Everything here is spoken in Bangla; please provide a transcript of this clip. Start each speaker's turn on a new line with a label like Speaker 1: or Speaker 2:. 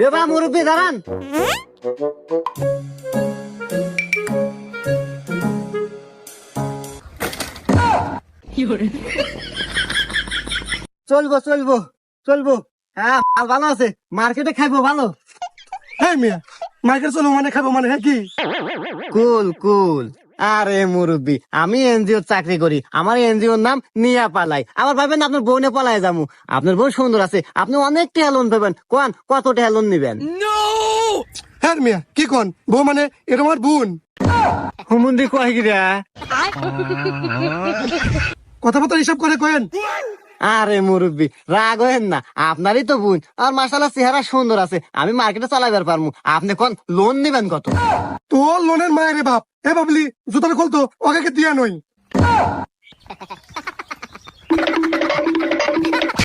Speaker 1: এবার মুরব্বী দাঁড়ান। চলবো চলবো চলবো। হ্যাঁ মাল ভালো আছে, মার্কেটে খাইবো ভালো।
Speaker 2: হ্যাঁ মিয়া, মার্কেট চলো মানে খাবো মানে, হ্যাঁ কি?
Speaker 1: কুল কুল। আরে মুরব্বী, আমি এনজিও চাকরি করি, আমার এনজিওর নাম নিয়া পালাই। আবার ভাবেন আপনার বোনে পালাই যাবো? আপনার বোন সুন্দর আছে, আপনি অনেক টাকা লোন পাবেন। কোন কত টাকা লোন নিবেন?
Speaker 2: হ্যাঁ মিয়া, কি কন বউ মানে এটা আমার বোন?
Speaker 1: হুমুন্দি কয় গিরা।
Speaker 2: কথাবার্তা হিসাব করে কেন?
Speaker 1: আরে মুরব্বী রাগ হয়েন না, আপনারই তো বোন। আর মাশাআল্লাহ চেহারা সুন্দর আছে, আমি মার্কেটে চালাইবার পারমু। আপনি কোন লোন নিবেন কত?
Speaker 2: তোর লোনের মায়ের বাপ এ বাবলি জুতাটা খুলতো ওকে দিয়া নই।